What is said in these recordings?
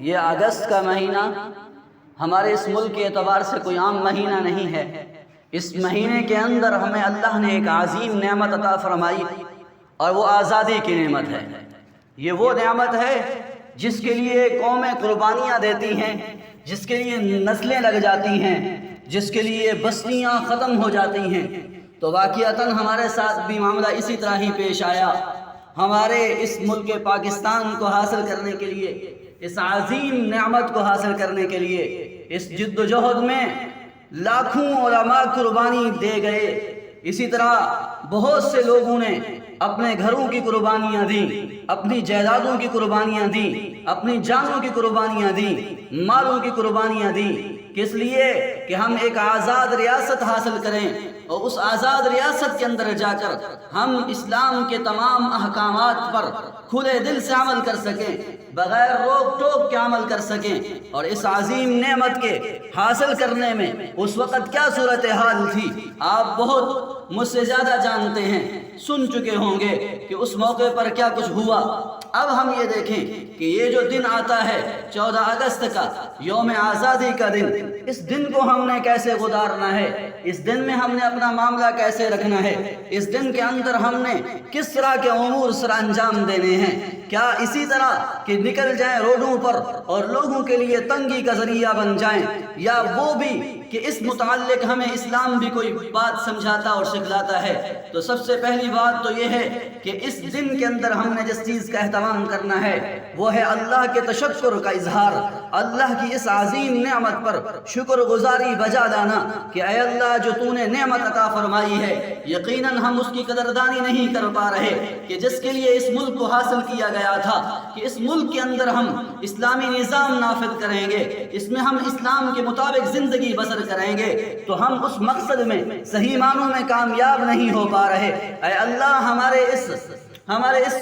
یہ اگست کا مہینہ ہمارے اس ملک کے اعتبار سے کوئی عام مہینہ نہیں ہے۔ اس مہینے کے اندر ہمیں اللہ نے ایک عظیم نعمت عطا فرمائی اور وہ آزادی کی نعمت ہے۔ یہ وہ نعمت ہے جس کے لیے قومیں قربانیاں دیتی ہیں، جس کے لیے نسلیں لگ جاتی ہیں، جس کے لیے بستیاں ختم ہو جاتی ہیں۔ تو واقعتاً ہمارے ساتھ بھی معاملہ اسی طرح ہی پیش آیا۔ ہمارے اس ملک پاکستان کو حاصل کرنے کے لیے، اس عظیم نعمت کو حاصل کرنے کے لیے، اس جد و جہد میں لاکھوں علماء قربانی دے گئے۔ اسی طرح بہت سے لوگوں نے اپنے گھروں کی قربانیاں دیں، اپنی جائیدادوں کی قربانیاں دیں، اپنی جانوں کی قربانیاں دیں، مالوں کی قربانیاں دیں، کس لیے کہ ہم ایک آزاد ریاست حاصل کریں اور اس آزاد ریاست کے اندر جا کر ہم اسلام کے تمام احکامات پر کھلے دل سے عمل کر سکیں، بغیر روک ٹوک کے عمل کر سکیں۔ اور اس عظیم نعمت کے حاصل کرنے میں اس وقت کیا صورتحال تھی آپ بہت مجھ سے زیادہ جانتے ہیں، سن چکے ہوں گے کہ اس موقع پر کیا کچھ ہوا۔ اب ہم یہ دیکھیں کہ یہ جو دن آتا ہے 14 اگست کا، یوم آزادی کا دن، اس دن کو ہم نے کیسے گزارنا ہے، اس دن میں ہم نے اپنا معاملہ کیسے رکھنا ہے، اس دن کے اندر ہم نے کس طرح کے امور سر انجام دینے ہیں۔ کیا اسی طرح کہ نکل جائیں روڈوں پر اور لوگوں کے لیے تنگی کا ذریعہ بن جائیں، یا وہ بھی کہ اس متعلق ہمیں اسلام بھی کوئی بات سمجھاتا اور سکھلاتا ہے؟ تو سب سے پہلی بات تو یہ ہے کہ اس دن کے اندر ہم نے جس چیز کا اہتمام کرنا ہے وہ ہے اللہ کے تشکر کا اظہار، اللہ کی اس عظیم نعمت پر شکر گزاری بجا لانا کہ اے اللہ جو تو نے نعمت عطا فرمائی ہے، یقیناً ہم اس کی قدردانی نہیں کر پا رہے کہ جس کے لیے اس ملک کو حاصل کیا گیا تھا کہ اس ملک کے اندر ہم اسلامی نظام نافذ کریں گے، اس میں ہم اسلام کے مطابق زندگی بسر کریں گے، تو ہم اس مقصد میں صحیح معنوں میں کامیاب نہیں ہو پا رہے۔ اے اللہ ہمارے اس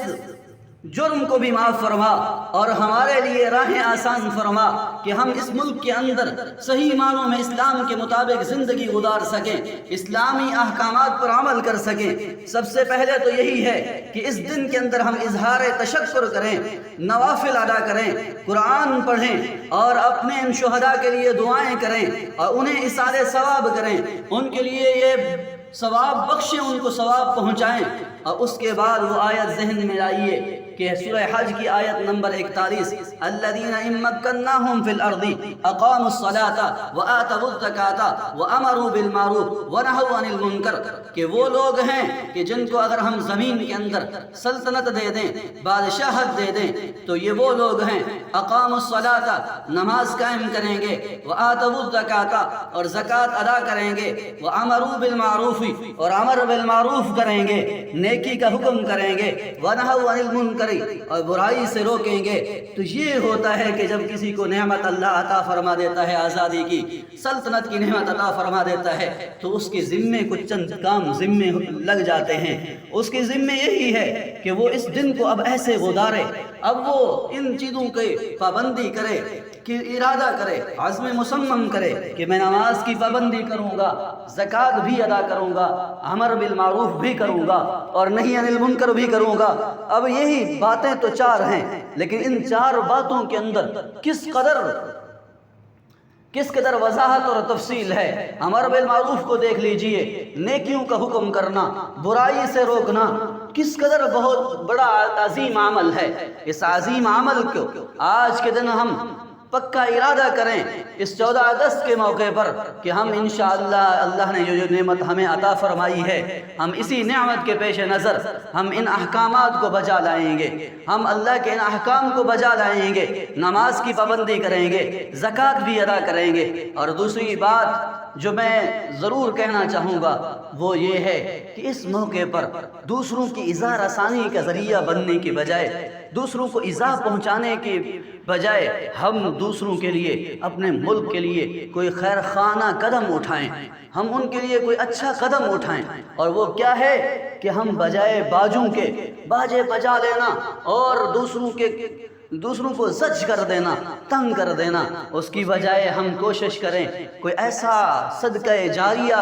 جرم کو بھی معاف فرما اور ہمارے لیے راہیں آسان فرما کہ ہم اس ملک کے اندر صحیح معنوں میں اسلام کے مطابق زندگی گزار سکیں، اسلامی احکامات پر عمل کر سکیں۔ سب سے پہلے تو یہی ہے کہ اس دن کے اندر ہم اظہار تشکر کریں، نوافل ادا کریں، قرآن پڑھیں اور اپنے ان شہداء کے لیے دعائیں کریں اور انہیں اثار ثواب کریں، ان کے لیے یہ ثواب بخشیں، ان کو ثواب پہنچائیں۔ اور اس کے بعد وہ آیت ذہن میں لائیے کہ سورہ حج کی آیت نمبر 41، الذین ان مکناہم فی الارض اقاموا الصلاۃ وآتوا الزکاۃ وامروا بالمعروف ونہوا عن المنکر، کہ وہ لوگ ہیں کہ جن کو اگر ہم زمین کے اندر سلطنت دے دیں، بادشاہت دے دیں، تو یہ وہ لوگ ہیں اقاموا الصلاۃ، نماز قائم کریں گے، وآتوا الزکاۃ، اور زکوٰۃ ادا کریں گے، وامروا بالمعروف، اور امر بالمعروف کریں گے، نیکی کا حکم کریں گے، ونہوا عن المنکر، اور برائی سے روکیں گے۔ تو یہ ہوتا ہے کہ جب کسی کو نعمت اللہ عطا فرما دیتا ہے، آزادی کی سلطنت کی نعمت عطا فرما دیتا ہے، تو اس کے ذمے کچھ چند کام ذمے لگ جاتے ہیں۔ اس کے ذمے یہی ہے کہ وہ اس دن کو اب ایسے گزارے، اب وہ ان چیزوں کی پابندی کرے کہ ارادہ کرے، عزم مصمم کرے کہ میں نماز کی پابندی کروں گا، زکوٰۃ بھی ادا کروں گا، امر بالمعروف بھی کروں گا اور نہی عن المنکر بھی کروں گا۔ اب یہی باتیں تو 4 ہیں، لیکن ان 4 باتوں کے اندر کس قدر وضاحت اور تفصیل ہے۔ امر بالمعروف کو دیکھ لیجئے، نیکیوں کا حکم کرنا، برائی سے روکنا، کس قدر بہت بڑا عظیم عمل ہے۔ اس عظیم عمل کو آج کے دن ہم پکا ارادہ کریں اس 14 اگست کے موقع پر کہ ہم انشاءاللہ اللہ نے جو نعمت ہمیں عطا فرمائی ہے، ہم اسی نعمت کے پیش نظر ہم ان احکامات کو بجا لائیں گے، ہم اللہ کے ان احکام کو بجا لائیں گے، نماز کی پابندی کریں گے، زکوٰۃ بھی ادا کریں گے۔ اور دوسری بات جو میں ضرور کہنا چاہوں گا وہ یہ ہے کہ اس موقع پر دوسروں کی ایذا رسانی کا ذریعہ بننے کے بجائے، دوسروں کو ایذا پہنچانے کے بجائے ہم دوسروں کے لیے، اپنے ملک کے لیے کوئی خیر خانہ قدم اٹھائیں، ہم ان کے لیے کوئی اچھا قدم اٹھائیں۔ اور وہ کیا ہے کہ ہم بجائے باجوں کے باجے بجا لینا اور دوسروں کو زج کر دینا، تنگ کر دینا، اس کی بجائے ہم کوشش کریں کوئی ایسا صدقہ جاریہ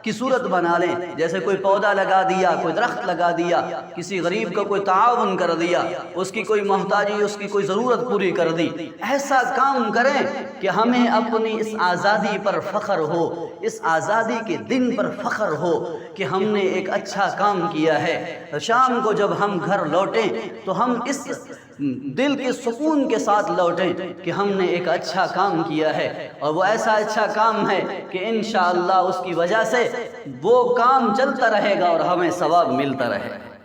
کی صورت بنا لیں، جیسے کوئی پودا لگا دیا، کوئی درخت لگا دیا، کسی غریب کا کوئی تعاون کر دیا، اس کی کوئی محتاجی، اس کی کوئی ضرورت پوری کر دی۔ ایسا کام کریں کہ ہمیں اپنی اس آزادی پر فخر ہو، اس آزادی کے دن پر فخر ہو کہ ہم نے ایک اچھا کام کیا ہے۔ شام کو جب ہم گھر لوٹیں تو ہم اس دل کے سکون کے ساتھ لوٹیں کہ ہم نے ایک اچھا کام کیا ہے، اور وہ ایسا اچھا کام ہے کہ انشاءاللہ اس کی وجہ سے وہ کام چلتا رہے گا اور ہمیں ثواب ملتا رہے گا۔